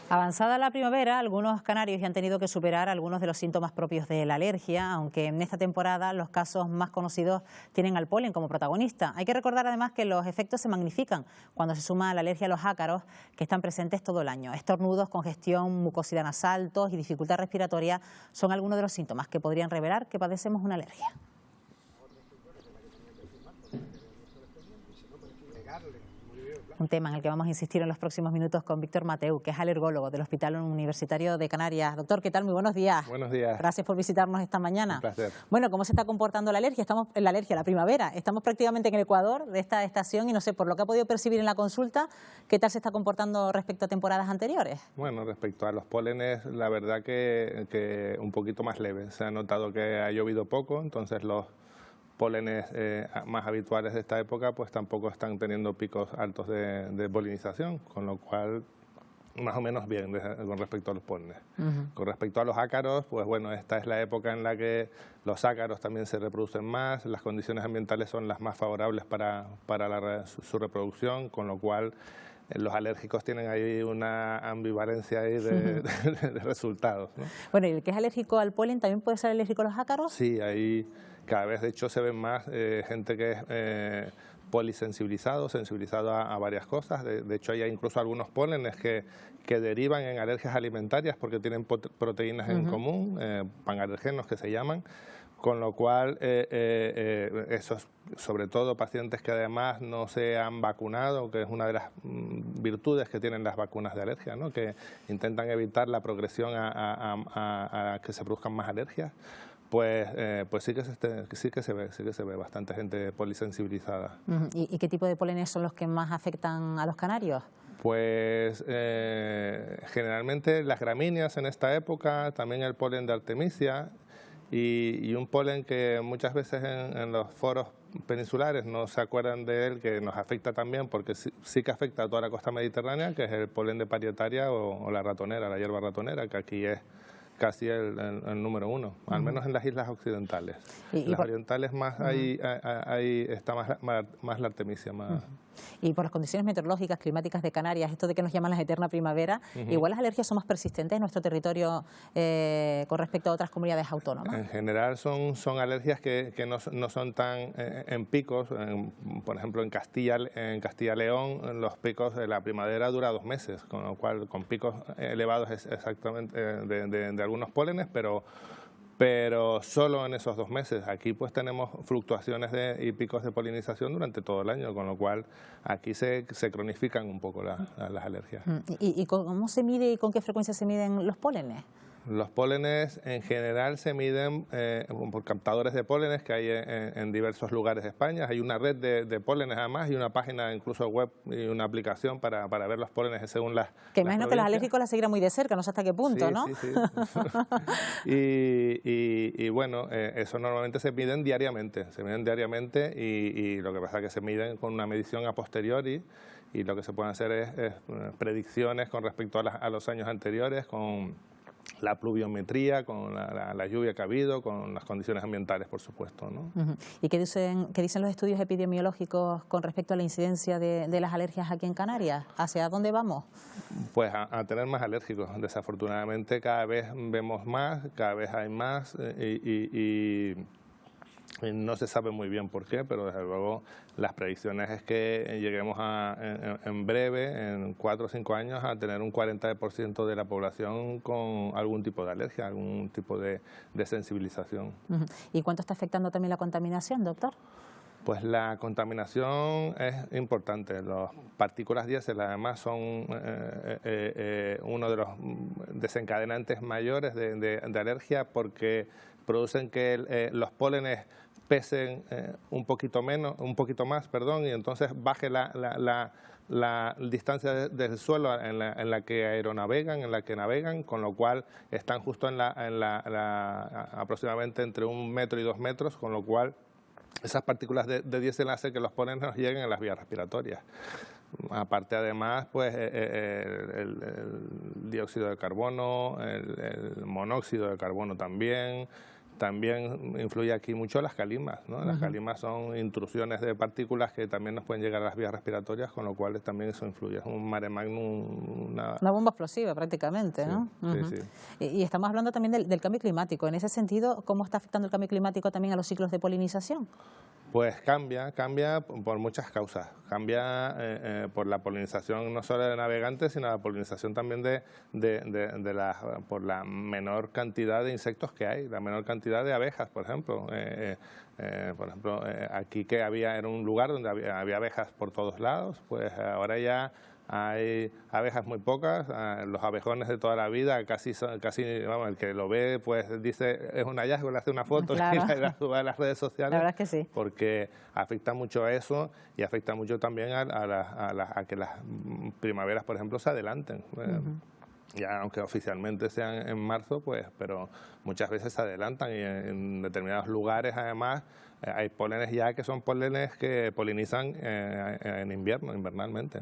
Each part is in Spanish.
Avanzada la primavera, algunos canarios ya han tenido que superar algunos de los síntomas propios de la alergia, aunque en esta temporada los casos más conocidos tienen al polen como protagonista. Hay que recordar además que los efectos se magnifican cuando se suma la alergia a los ácaros, que están presentes todo el año. Estornudos, congestión, mucosidad nasal, tos y dificultad respiratoria son algunos de los síntomas que podrían revelar que padecemos una alergia. Un tema en el que vamos a insistir en los próximos minutos con Víctor Mateu, que es alergólogo del Hospital Universitario de Canarias. Doctor, ¿qué tal? Muy buenos días. Buenos días. Gracias por visitarnos esta mañana. Un placer. Bueno, ¿cómo se está comportando la alergia? Estamos en la alergia, la primavera. Estamos prácticamente en el Ecuador de esta estación y no sé, por lo que ha podido percibir en la consulta, ¿qué tal se está comportando respecto a temporadas anteriores? Bueno, respecto a los pólenes, la verdad que un poquito más leve. Se ha notado que ha llovido poco, entonces los pólenes más habituales de esta época pues tampoco están teniendo picos altos de polinización, con lo cual más o menos bien con respecto a los pólenes. Con respecto a los ácaros, pues bueno, esta es la época en la que los ácaros también se reproducen más, las condiciones ambientales son las más favorables para su reproducción, con lo cual los alérgicos tienen ahí una ambivalencia ahí de resultados, ¿no? Bueno, ¿y el que es alérgico al polen también puede ser alérgico a los ácaros? Sí, ahí cada vez de hecho se ven más gente que es polisensibilizado, sensibilizado a varias cosas. De hecho hay incluso algunos pólenes que derivan en alergias alimentarias porque tienen proteínas en común, panalergenos que se llaman. Con lo cual, esos, sobre todo pacientes que además no se han vacunado, que es una de las virtudes que tienen las vacunas de alergia, ¿no? Que intentan evitar la progresión a que se produzcan más alergias, pues sí que se ve bastante gente polisensibilizada. ¿Y qué tipo de pólenes son los que más afectan a los canarios? Pues generalmente las gramíneas en esta época, también el polen de artemisia, y un polen que muchas veces en los foros peninsulares no se acuerdan de él, que nos afecta también porque sí que afecta a toda la costa mediterránea, que es el polen de parietaria o la ratonera, la hierba ratonera, que aquí es casi el número uno, al menos en las islas occidentales. Las orientales más ahí está más la artemisia. Y por las condiciones meteorológicas, climáticas de Canarias, esto de que nos llaman la eterna primavera, igual las alergias son más persistentes en nuestro territorio con respecto a otras comunidades autónomas. En general son alergias que no son tan en picos. Por ejemplo, en Castilla y León los picos de la primavera dura 2 meses, con lo cual con picos elevados exactamente de algunos pólenes, pero solo en esos 2 meses. Aquí pues tenemos fluctuaciones y picos de polinización durante todo el año, con lo cual aquí se cronifican un poco las alergias. ¿Y cómo se mide y con qué frecuencia se miden los pólenes? Los pólenes en general se miden por captadores de pólenes que hay en diversos lugares de España. Hay una red de pólenes además y una página incluso web y una aplicación para ver los pólenes según las Que imagino que los alérgicos las seguirán muy de cerca, no sé hasta qué punto, sí, ¿no? Sí. y bueno, eso normalmente se miden diariamente, y lo que pasa es que se miden con una medición a posteriori y lo que se pueden hacer es predicciones con respecto a los años anteriores, con la pluviometría, con la lluvia que ha habido, con las condiciones ambientales, por supuesto, ¿no? ¿Y qué dicen los estudios epidemiológicos con respecto a la incidencia de las alergias aquí en Canarias? ¿Hacia dónde vamos? Pues a tener más alérgicos. Desafortunadamente cada vez vemos más, cada vez hay más y no se sabe muy bien por qué, pero desde luego las predicciones es que lleguemos en breve, en 4 o 5 años, a tener un 40% de la población con algún tipo de alergia, algún tipo de sensibilización. ¿Y cuánto está afectando también la contaminación, doctor? Pues la contaminación es importante. Las partículas diésel además son uno de los desencadenantes mayores de alergia porque producen que los pólenes pesen un poquito más, y entonces baje la distancia del suelo en la que aeronavegan, en la que navegan, con lo cual están justo aproximadamente entre 1 metro y 2 metros, con lo cual esas partículas de diésel hacen que los pólenes nos lleguen a las vías respiratorias. Aparte, además, pues el dióxido de carbono, el monóxido de carbono también, También influye aquí mucho las calimas, ¿no? Las calimas son intrusiones de partículas que también nos pueden llegar a las vías respiratorias, con lo cual también eso influye. Es un mare magnum, una bomba explosiva prácticamente, ¿no? Sí, sí. Y estamos hablando también del cambio climático. En ese sentido, ¿cómo está afectando el cambio climático también a los ciclos de polinización? Pues cambia por muchas causas. Cambia por la polinización no solo de navegantes, sino la polinización también por la menor cantidad de insectos que hay, la menor cantidad de abejas, por ejemplo. Aquí que era un lugar donde había abejas por todos lados, pues ahora ya hay abejas muy pocas, los abejones de toda la vida, casi vamos, el que lo ve pues dice es un hallazgo, le hace una foto claro. y la sube a las redes sociales. La verdad es que sí. Porque afecta mucho a eso y afecta mucho también a que las primaveras, por ejemplo, se adelanten. Ya aunque oficialmente sean en marzo, pues, pero muchas veces se adelantan y en determinados lugares además hay pólenes ya que son pólenes que polinizan en invierno, invernalmente.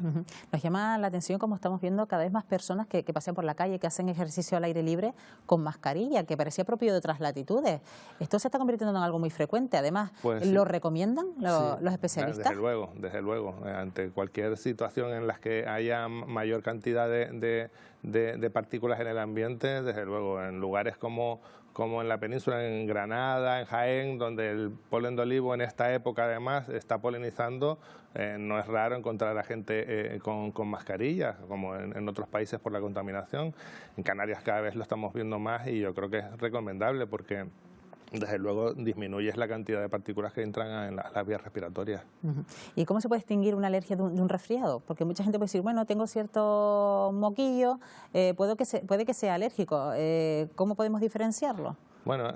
Nos llama la atención como estamos viendo cada vez más personas que pasean por la calle, que hacen ejercicio al aire libre con mascarilla, que parecía propio de otras latitudes. Esto se está convirtiendo en algo muy frecuente. Además, pues, ¿lo recomiendan los especialistas? Desde luego. Ante cualquier situación en la que haya mayor cantidad de partículas en el ambiente, desde luego, en lugares como en la península, en Granada, en Jaén, donde el polen de olivo en esta época además está polinizando, no es raro encontrar a gente con mascarillas, como en otros países por la contaminación. En Canarias cada vez lo estamos viendo más y yo creo que es recomendable porque desde luego disminuyes la cantidad de partículas que entran en las vías respiratorias. ¿Y cómo se puede distinguir una alergia de un resfriado? Porque mucha gente puede decir, bueno, tengo cierto moquillo, puede que sea alérgico. ¿Cómo podemos diferenciarlo? Bueno,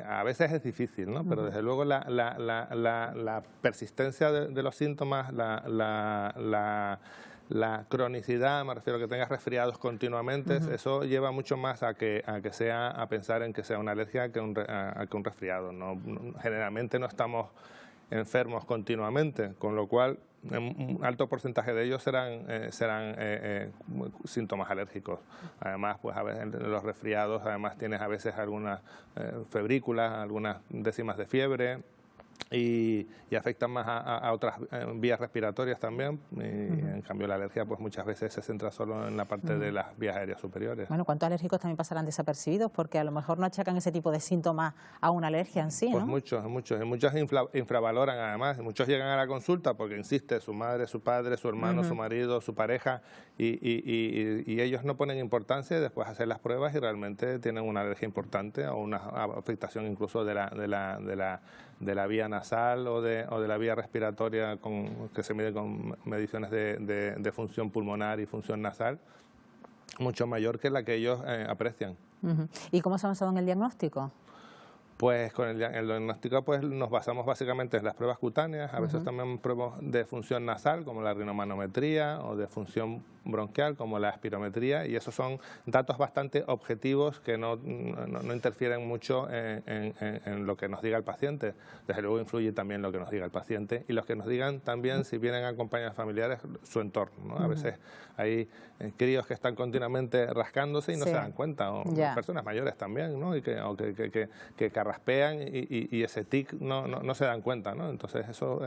a veces es difícil, ¿no? Pero desde luego la persistencia de los síntomas, la cronicidad, me refiero a que tengas resfriados continuamente, eso lleva mucho más a pensar en que sea una alergia que un resfriado. Generalmente no estamos enfermos continuamente, con lo cual un alto porcentaje de ellos serán síntomas alérgicos. Además, pues a veces en los resfriados además tienes a veces algunas febrículas, algunas décimas de fiebre, y afectan más a otras vías respiratorias también. Y en cambio la alergia pues muchas veces se centra solo en la parte de las vías aéreas superiores. Bueno, ¿cuántos alérgicos también pasarán desapercibidos? Porque a lo mejor no achacan ese tipo de síntomas a una alergia en sí, ¿no? Pues muchos. Y muchos infravaloran además. Muchos llegan a la consulta porque insiste su madre, su padre, su hermano, su marido, su pareja, y ellos no ponen importancia y después hacen las pruebas y realmente tienen una alergia importante o una afectación incluso de la vía nasal o de la vía respiratoria que se mide con mediciones de función pulmonar y función nasal, mucho mayor que la que ellos aprecian. ¿Y cómo se ha avanzado en el diagnóstico? Pues con el diagnóstico pues nos basamos básicamente en las pruebas cutáneas, a veces también pruebas de función nasal como la rinomanometría o de función bronquial como la espirometría, y esos son datos bastante objetivos que no interfieren mucho en lo que nos diga el paciente. Desde luego influye también lo que nos diga el paciente y los que nos digan también, si vienen acompañados familiares, su entorno, ¿no? A veces hay críos que están continuamente rascándose y no se dan cuenta, o personas mayores también, ¿no? Y que carraspean y ese tic no se dan cuenta, ¿no? Entonces eso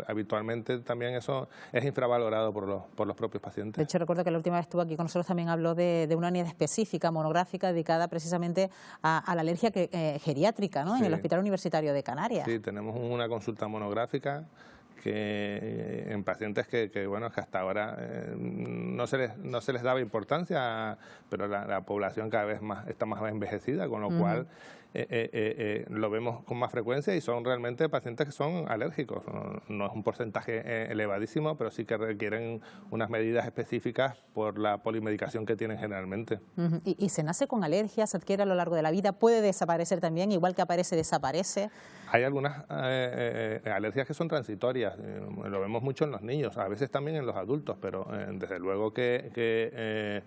habitualmente también eso es infravalorado por los propios pacientes. De hecho, recuerdo que la última vez estuvo aquí con nosotros también habló de una unidad específica, monográfica, dedicada precisamente a la alergia geriátrica, ¿no? En el Hospital Universitario de Canarias. Sí, tenemos una consulta monográfica que en pacientes que bueno, que hasta ahora no se les daba importancia, pero la población cada vez está más envejecida, con lo cual lo vemos con más frecuencia y son realmente pacientes que son alérgicos. No es un porcentaje elevadísimo, pero sí que requieren unas medidas específicas por la polimedicación que tienen generalmente. ¿Y se nace con alergias, se adquiere a lo largo de la vida, puede desaparecer también, igual que aparece, desaparece? Hay algunas alergias que son transitorias, lo vemos mucho en los niños, a veces también en los adultos, pero desde luego que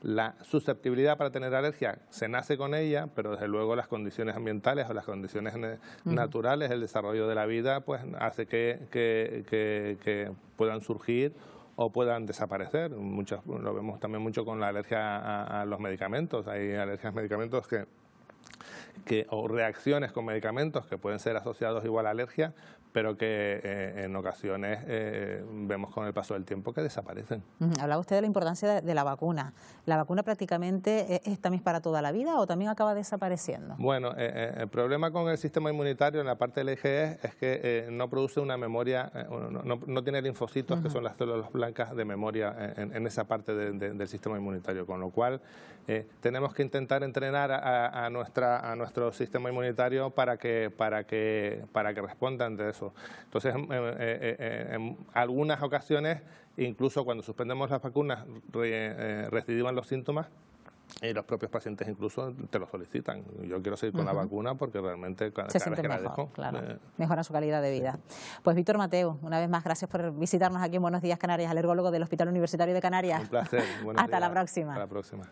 la susceptibilidad para tener alergia se nace con ella, pero desde luego las condiciones ambientales o las condiciones naturales, el desarrollo de la vida, pues hace que puedan surgir o puedan desaparecer. Lo vemos también mucho con la alergia a los medicamentos. Hay alergias a medicamentos que o reacciones con medicamentos que pueden ser asociados igual a alergia, pero que en ocasiones vemos con el paso del tiempo que desaparecen. Hablaba usted de la importancia de la vacuna. ¿La vacuna prácticamente es también para toda la vida o también acaba desapareciendo? Bueno, el problema con el sistema inmunitario en la parte del IgE es que no produce una memoria, no tiene linfocitos, que son las células blancas de memoria en esa parte del sistema inmunitario, con lo cual tenemos que intentar entrenar a nuestro sistema inmunitario para que responda ante eso. Entonces, en algunas ocasiones, incluso cuando suspendemos las vacunas, recidivan los síntomas y los propios pacientes incluso te lo solicitan. Yo quiero seguir con la vacuna porque realmente cada vez que la dejo, claro, mejora su calidad de vida. Pues Víctor Mateu, una vez más, gracias por visitarnos aquí en Buenos Días Canarias, alergólogo del Hospital Universitario de Canarias. Un placer. Buenos días. Hasta la próxima. Hasta la próxima.